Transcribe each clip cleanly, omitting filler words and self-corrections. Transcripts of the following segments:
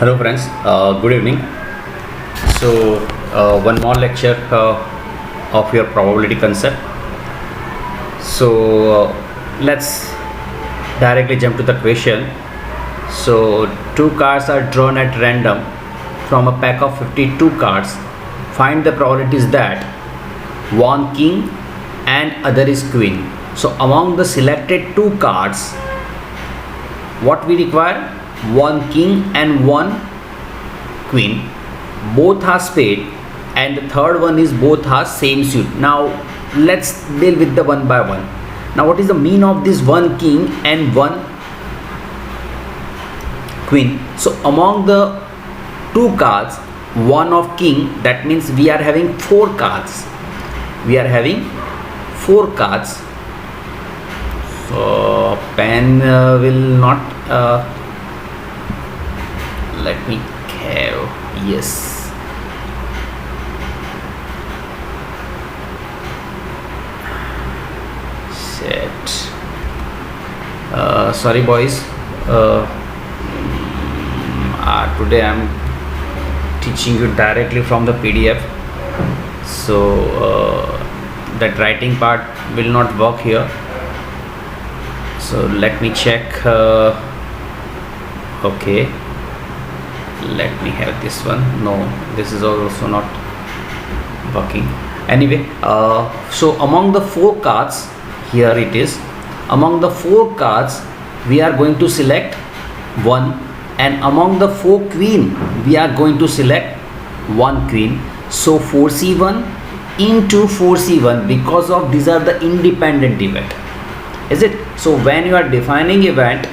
Hello friends, good evening. One more lecture of your probability concept. Let's directly jump to the question. Two cards are drawn at random from a pack of 52 cards. Find the probabilities that one king and other is queen. So among the selected two cards, what we require? One king and one queen. Both are spade, and the third one is both are same suit. Now let's deal with the one by one. Now what is the mean of this one king and one queen? So among the two cards, one of king, that means we are having four cards. So pen will not let me have, yes, set. Sorry boys, today I am teaching you directly from the PDF, so that writing part will not work here. So let me check. Okay, let me have this one. No, this is also not working. Anyway, so among the four cards, here it is. Among the four cards, we are going to select one, and among the four queen, we are going to select one queen. So 4c1 into 4c1, because of these are the independent event, is it? So when you are defining event,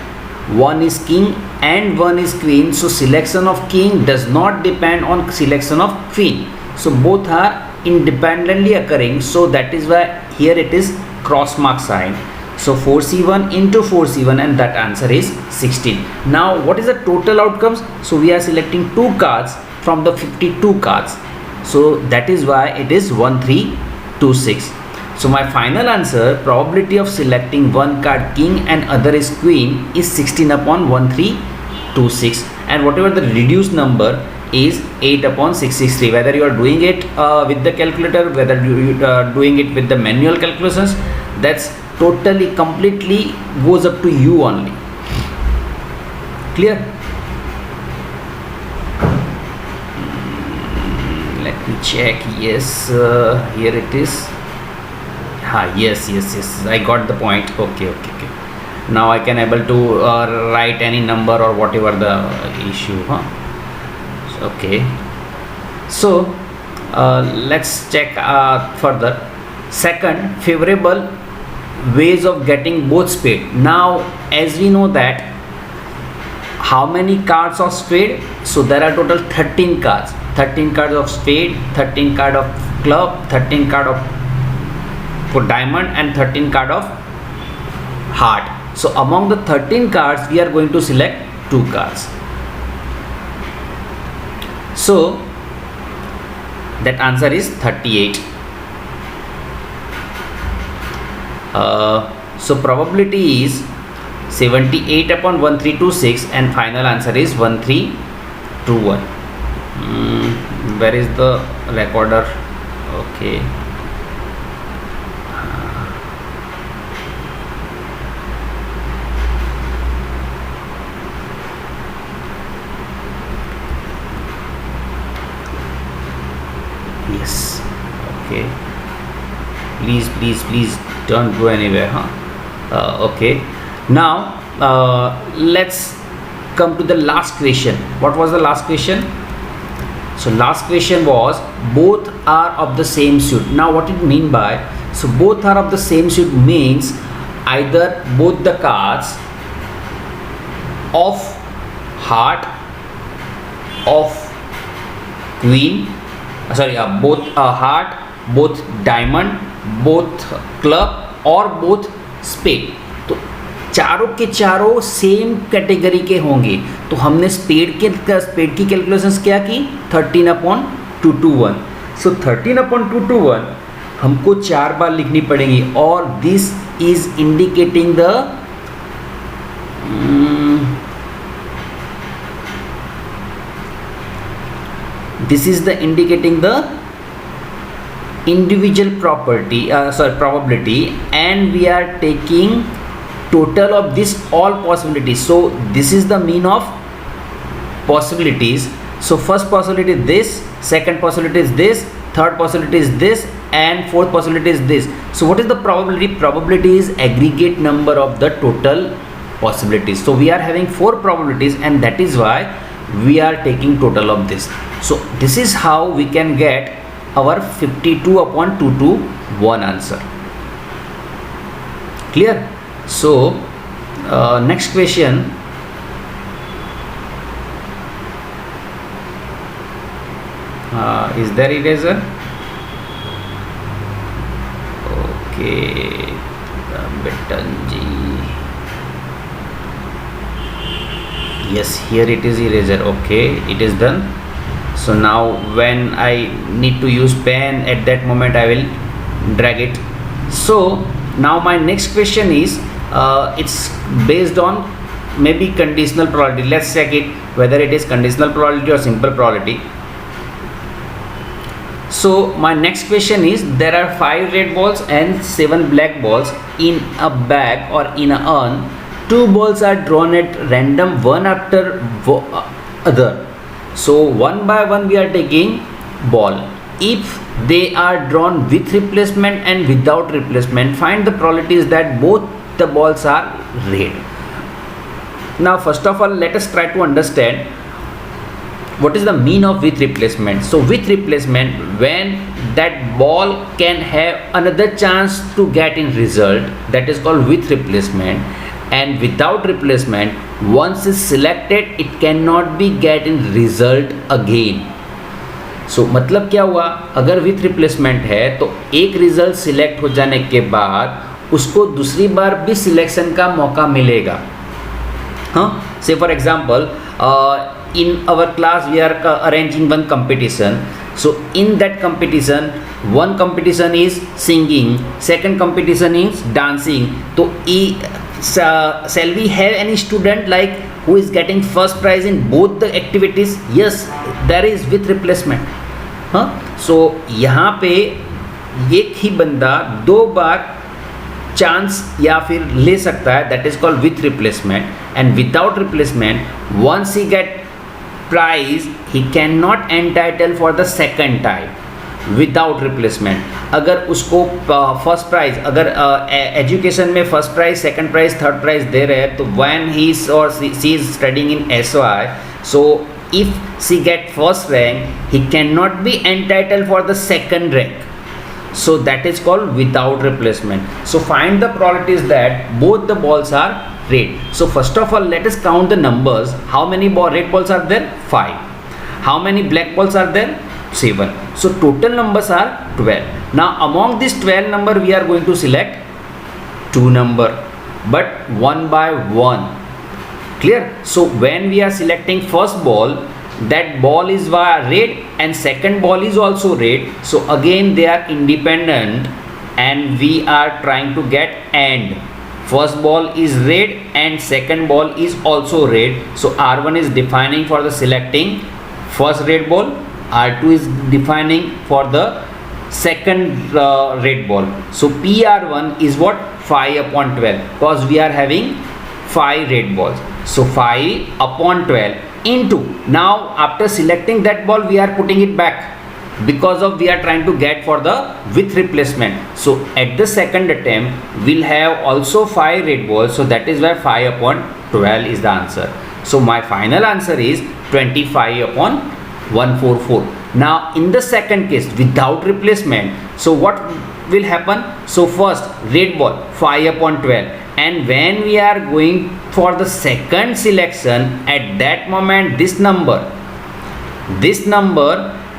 one is king and one is queen, so selection of king does not depend on selection of queen, so both are independently occurring. So that is why here it is cross mark sign. So 4c1 into 4c1, and that answer is 16. Now what is the total outcomes? So we are selecting two cards from the 52 cards, so that is why it is 1326. So my final answer, probability of selecting one card king and other is queen, is 16 upon 1326, and whatever the reduced number is 8 upon 663. Whether you are doing it with the calculator, whether you are doing it with the manual calculations, that's totally completely goes up to you only. Clear? Let me check. Yes, here it is. Yes, I got the point. Okay. Now I can able to write any number or whatever the issue. Okay, so let's check further. Second, favorable ways of getting both spade. Now as we know that how many cards of spade, so there are total 13 cards. 13 cards of spade, 13 card of club, 13 card of for diamond, and 13 card of heart. So among the 13 cards, we are going to select two cards. So that answer is 38. So probability is 78 upon 1326, and final answer is 1321. Where is the recorder? Okay. Yes. Okay. Please don't go anywhere. Okay. Now let's come to the last question. What was the last question? So last question was both are of the same suit. Now what it mean by, so both are of the same suit means either both the cards of heart, of queen, both heart, both diamond, both club और both spade, तो चारों के चारों same category के होंगे. तो हमने spade की कैलकुलेशंस क्या की? 13 अपॉन 221. सो 13 अपॉन 221 हमको 4 बार लिखनी पड़ेगी, और this is indicating the this is the indicating the individual probability, and we are taking total of this all possibilities. So this is the mean of possibilities. So first possibility is this, second possibility is this, third possibility is this, and fourth possibility is this. So what is the probability? Probability is aggregate number of the total possibilities. So we are having 4 probabilities, and that is why we are taking total of this. So this is how we can get our 52/221 answer. Clear? So next question. Is there eraser? Okay, Betanji. Yes, here it is eraser. Okay, it is done. So now when I need to use pen, at that moment I will drag it. So now my next question is it's based on maybe conditional probability. Let's check it whether it is conditional probability or simple probability. So my next question is, there are 5 red balls and 7 black balls in a bag or in a urn. 2 balls are drawn at random, one after other. So one by one we are taking ball. If they are drawn with replacement and without replacement, find the probabilities that both the balls are red. Now first of all, let us try to understand what is the mean of with replacement. So with replacement, when that ball can have another chance to get in result, that is called with replacement. And without replacement, once is selected, it cannot be get in result again. So मतलब क्या हुआ, अगर with replacement है तो एक result select हो जाने के बाद उसको दूसरी बार भी selection का मौका मिलेगा. Say for example, in our class we are arranging one competition. So in that competition, one competition is singing, second competition is dancing. So shall we have any student like who is getting first prize in both the activities? Yes, there is with replacement. So यहाँ पे एक ही बंदा 2 बार chance या फिर ले सकता है, that is called with replacement. And without replacement, once he get prize, he cannot entitle for the second time without replacement. अगर उसको फर्स्ट प्राइज, अगर एजुकेशन में first prize, second prize, third prize दे रहे हैं, तो when he or she is studying in SY, so if she get first rank, he cannot be entitled for the second rank. So that is called without replacement. So find the probabilities that both the balls are red. So first of all, let us count the numbers. How many red balls are there? 5. How many black balls are there? 7. So total numbers are 12. Now among these 12 number, we are going to select 2 number, but one by one. Clear? So when we are selecting first ball, that ball is red and second ball is also red. So again they are independent and we are trying to get AND. First ball is red and second ball is also red. So R1 is defining for the selecting first red ball, R2 is defining for the second red ball. So PR1 is what? 5/12, because we are having 5 red balls. So 5/12 into, now after selecting that ball we are putting it back because of we are trying to get for the with replacement. So at the second attempt we'll have also 5 red balls, so that is why 5/12 is the answer. So my final answer is 25/144. Now in the second case without replacement, so what will happen? So first red ball 5/12, and when we are going for the second selection, at that moment this number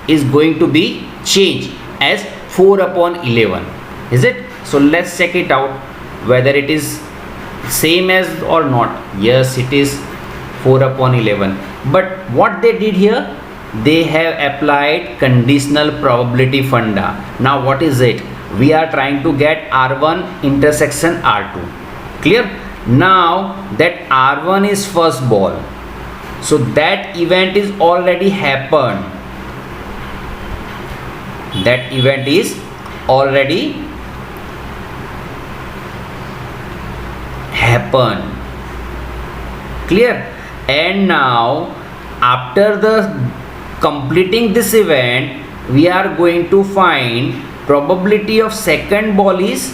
is going to be changed as 4/11. Is it? So let's check it out whether it is same as or not. Yes, it is 4/11. But what they did here, they have applied conditional probability funda. Now what is it? We are trying to get R1 intersection R2. Clear? Now that R1 is first ball, so that event is already happened. that event is already happened. Clear? And now after the completing this event, we are going to find probability of second ball is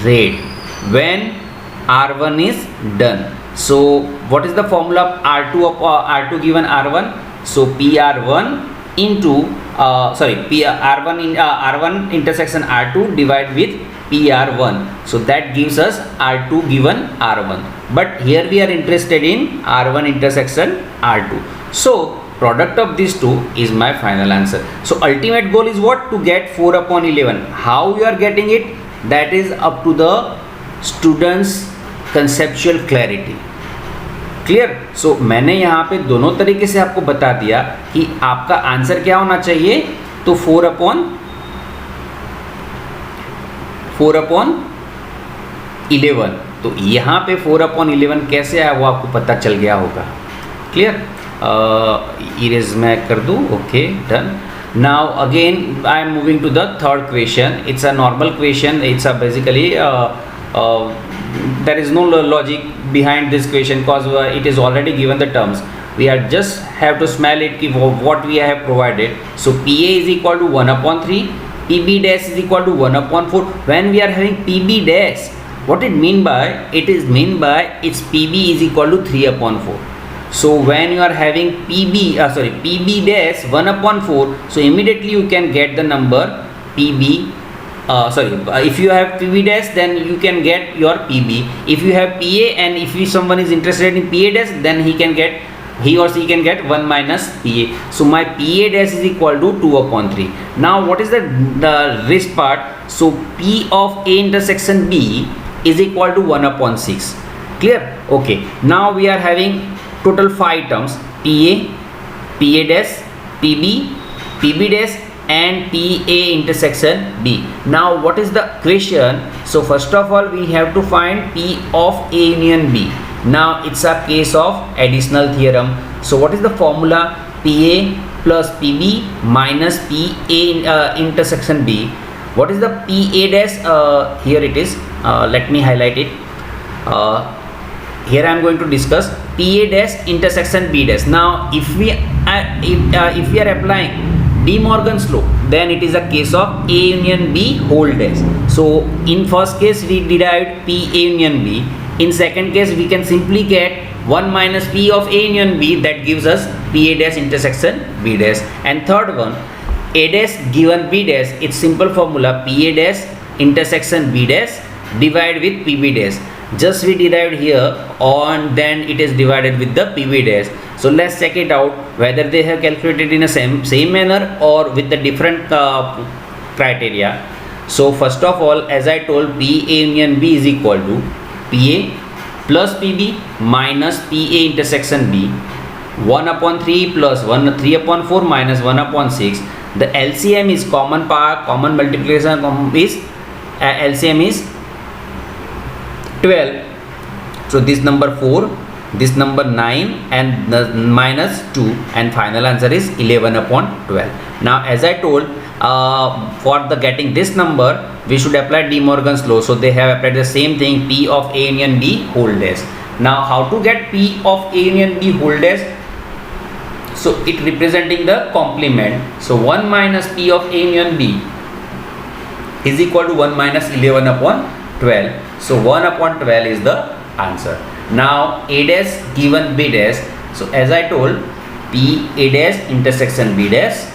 red when R1 is done. So what is the formula of R2 R2 given R1? So PR1 into R1 in R1 intersection R2 divide with PR1. So that gives us R2 given R1. But here we are interested in R1 intersection R2. So product of these two is my final answer. So ultimate goal is what? To get 4 upon 11. How you are getting it? That is up to the students conceptual clarity. Clear? So मैंने यहाँ पे दोनों तरीके से आपको बता दिया कि आपका आंसर क्या होना चाहिए. तो 4 upon 11. तो यहाँ पे 4 upon 11 कैसे आया वो आपको पता चल गया होगा. क्लियर? इरेज मैं कर दूँ. Okay, done. Now again I am moving to the third question. It's a normal question. It's a basically there is no logic behind this question because it is already given the terms. We are just have to smell it what we have provided. So PA is equal to 1 upon 3, PB dash is equal to 1 upon 4. When we are having PB dash, what it mean by? It is mean by its PB is equal to 3 upon 4. So when you are having PB dash 1 upon 4, so immediately you can get the number PB. If you have PB dash, then you can get your PB. If you have PA and if someone is interested in PA dash, then he or she can get 1 minus PA. So my PA dash is equal to 2 upon 3. Now what is the rest part? So P of A intersection B is equal to 1 upon 6. Clear? Okay. Now we are having total 5 terms: PA, PA dash, PB, PB dash and PA intersection B. Now what is the question? So first of all we have to find P of A union B. Now it's a case of additional theorem. So what is the formula? PA plus PB minus PA intersection B. What is the PA dash? Here it is. Let me highlight it. Here I am going to discuss PA dash intersection B dash. Now if we are applying De Morgan's law, then it is a case of A union B whole dash. So in first case we derived P A union B. In second case we can simply get 1 minus P of A union B, that gives us PA dash intersection B dash. And third one, A dash given B dash, its simple formula PA dash intersection B dash divided with PB dash. Just we derived here and then it is divided with the PB dash. So let's check it out whether they have calculated in a same manner or with the different criteria. So first of all, as I told, PA union B is equal to PA plus PB minus PA intersection B, 1 upon 3 plus 3 upon 4 minus 1 upon 6. The LCM is common multiplication is LCM is 12. So this number 4, this number 9 and the minus 2, and final answer is 11 upon 12. Now as I told, for the getting this number we should apply De Morgan's law. So they have applied the same thing, P of A union B whole dash. Now how to get P of A union B whole dash? So it representing the complement. So 1 minus P of A union B is equal to 1 minus 11 upon 12. So 1 upon 12 is the answer. Now A dash given B dash. So as I told, P A dash intersection B dash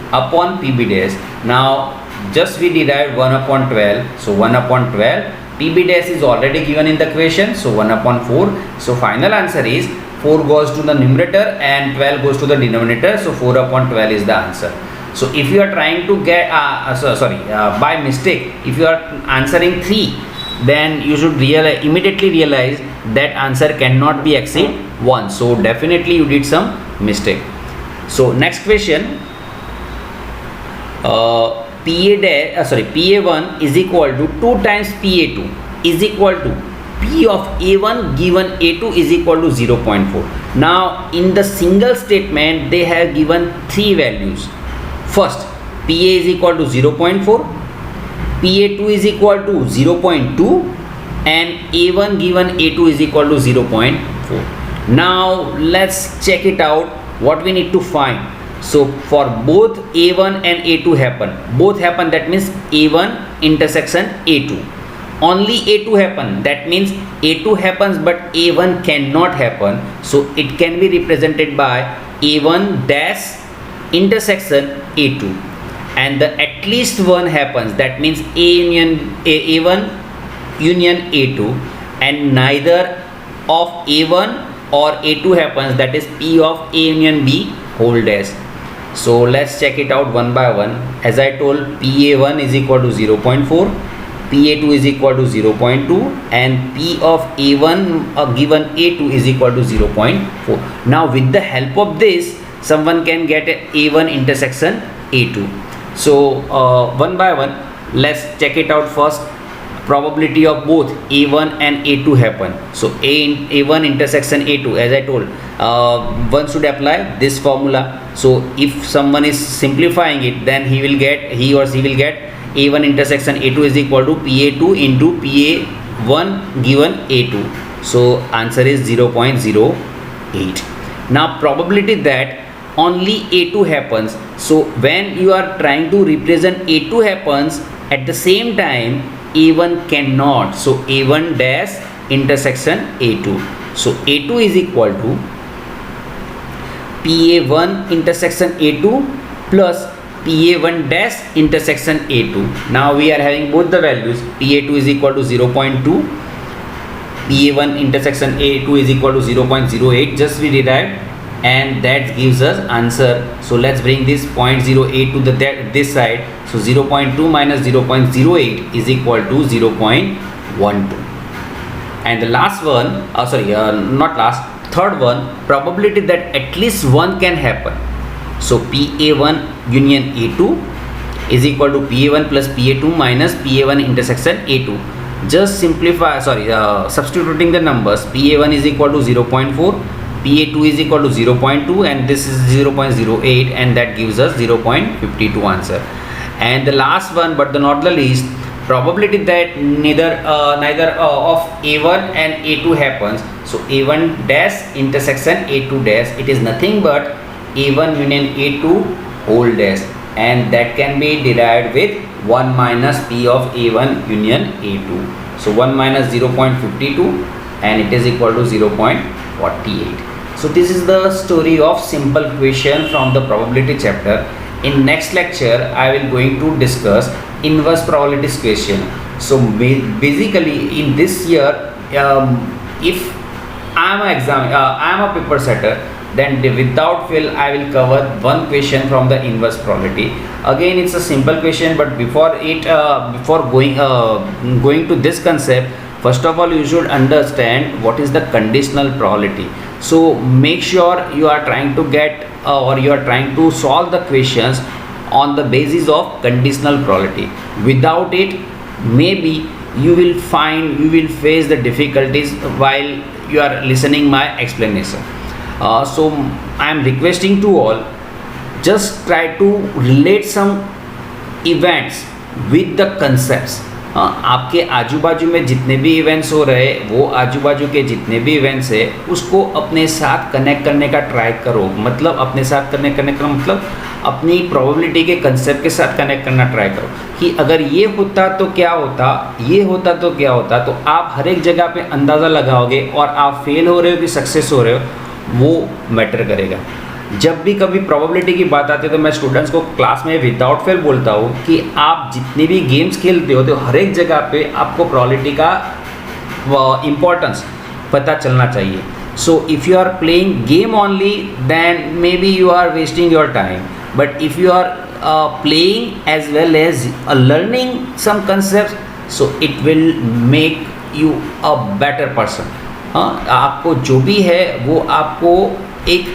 upon PB dash. Now just we derived 1 upon 12. So 1 upon 12. PB dash is already given in the question. So 1 upon 4. So final answer is 4 goes to the numerator and 12 goes to the denominator. So 4 upon 12 is the answer. So if you are trying to get by mistake, if you are answering 3, then you should immediately realize that answer cannot be exceed 1. So definitely you did some mistake. So next question, PA1 is equal to 2 times PA2 is equal to P of A1 given A2 is equal to 0.4. Now in the single statement they have given 3 values. First, PA is equal to 0.4, PA2 is equal to 0.2, and A1 given A2 is equal to 0.4. Now let's check it out, what we need to find. So for both A1 and A2 happen, both happen, that means A1 intersection A2. Only A2 happen, that means A2 happens but A1 cannot happen. So it can be represented by A1 dash intersection A2, and the at least one happens, that means A1 union A2, and neither of A1 or A2 happens, that is P of A union B whole dash. So let's check it out one by one. As I told, PA1 is equal to 0.4, PA2 is equal to 0.2, and P of A1 given A2 is equal to 0.4. Now with the help of this, someone can get A1 intersection A2. So one by one, let's check it out first. Probability of both A1 and A2 happen. So A1 intersection A2, as I told, one should apply this formula. So if someone is simplifying it, then he or she will get A1 intersection A2 is equal to PA2 into PA1 given A2. So answer is 0.08. Now probability that only A2 happens. So when you are trying to represent A2 happens, at the same time A1 cannot. So A1 dash intersection A2. So A2 is equal to PA1 intersection A2 plus PA1 dash intersection A2. Now we are having both the values. PA2 is equal to 0.2, PA1 intersection A2 is equal to 0.08. Just we derived, and that gives us answer. So let's bring this 0.08 to this side. So 0.2 minus 0.08 is equal to 0.12. And the last one, third one, probability that at least one can happen. So PA1 union A2 is equal to PA1 plus PA2 minus PA1 intersection A2. Just substituting the numbers. PA1 is equal to 0.4, PA2 is equal to 0.2, and this is 0.08, and that gives us 0.52 answer. And the last one, but not the least, probability that neither of A1 and A2 happens. So A1 dash intersection A2 dash, it is nothing but A1 union A2 whole dash, and that can be derived with 1 minus P of A1 union A2. So 1 minus 0.52, and it is equal to 0.48. So this is the story of simple question from the probability chapter. In next lecture, I will going to discuss inverse probabilities question. So basically in this year, if I am a paper setter, then without fail I will cover one question from the inverse probability. Again, it's a simple question, but before going to this concept, first of all you should understand what is the conditional probability. So make sure you are trying to get or you are trying to solve the questions on the basis of conditional probability. Without it, maybe you will face the difficulties while you are listening my explanation. So I am requesting to all, just try to relate some events with the concepts. आपके आजू बाजू में जितने भी events हो रहे, वो आजू बाजू के जितने भी इवेंट्स है उसको अपने साथ कनेक्ट करने का ट्राई करो. मतलब अपने साथ कनेक्ट करने का मतलब अपनी प्रोबेबिलिटी के कंसेप्ट के साथ कनेक्ट करना ट्राई करो कि अगर ये होता तो क्या होता, ये होता तो क्या होता. तो आप हर एक जगह पे अंदाज़ा लगाओगे और आप फेल हो रहे हो कि सक्सेस हो रहे हो, वो मैटर करेगा. जब भी कभी प्रोबेबिलिटी की बात आती है तो मैं स्टूडेंट्स को क्लास में विदाउट फेल बोलता हूँ कि आप जितने भी गेम्स खेलते हो तो हर एक जगह पे आपको प्रोबेबिलिटी का इम्पोर्टेंस पता चलना चाहिए. So if you are playing game only then may be you are wasting your time, but if you are playing as well as learning some concept, so it will make you a better person. आपको जो भी है वो आपको एक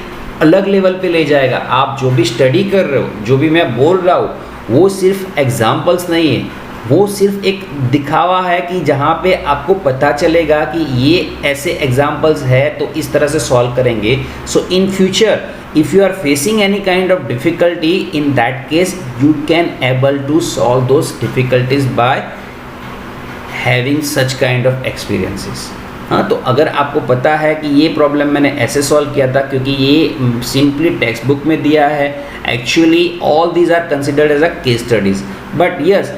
अलग level पे ले जाएगा. आप जो भी स्टडी कर रहे हो, जो भी मैं बोल रहा हूँ, वो सिर्फ एग्जाम्पल्स नहीं है, वो सिर्फ एक दिखावा है कि जहाँ पे आपको पता चलेगा कि ये ऐसे एग्जाम्पल्स है तो इस तरह से सॉल्व करेंगे. So in future if you are facing any kind of difficulty, in that case you can able to solve those difficulties by having such kind of experiences. हाँ, तो अगर आपको पता है कि ये प्रॉब्लम मैंने ऐसे सॉल्व किया था क्योंकि ये सिंपली टेक्स्ट बुक में दिया है, actually all these are considered as a case studies, but yes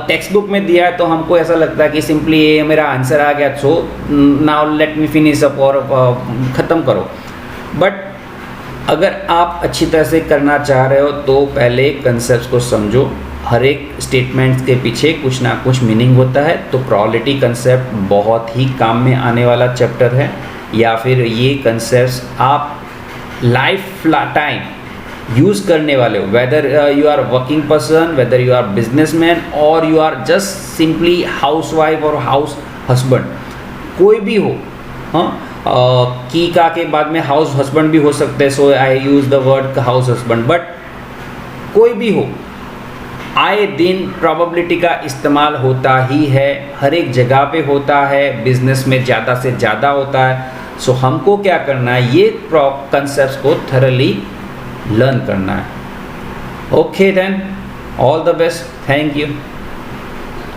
text book में दिया है तो हमको ऐसा लगता है कि सिंपली ये मेरा आंसर आ गया, so now let me finish up और ख़त्म करो. बट अगर आप अच्छी तरह से करना चाह रहे हो तो पहले कंसेप्ट को समझो. हर एक स्टेटमेंट्स के पीछे कुछ ना कुछ मीनिंग होता है. तो प्रोबेबिलिटी कंसेप्ट बहुत ही काम में आने वाला चैप्टर है, या फिर ये कंसेप्ट्स आप लाइफ टाइम यूज़ करने वाले हो, whether you are working person, whether you are businessman और you are just simply housewife और हाउस हस्बैंड, कोई भी हो. हाँ, की का के बाद में हाउस हस्बैंड भी हो सकते हैं, so I use the word house husband. But कोई भी हो, आए दिन प्रोबेबिलिटी का इस्तेमाल होता ही है, हर एक जगह पे होता है, बिजनेस में ज़्यादा से ज़्यादा होता है. सो हमको क्या करना है, ये कंसेप्ट्स को थरली लर्न करना है. Okay then, all the best, thank you.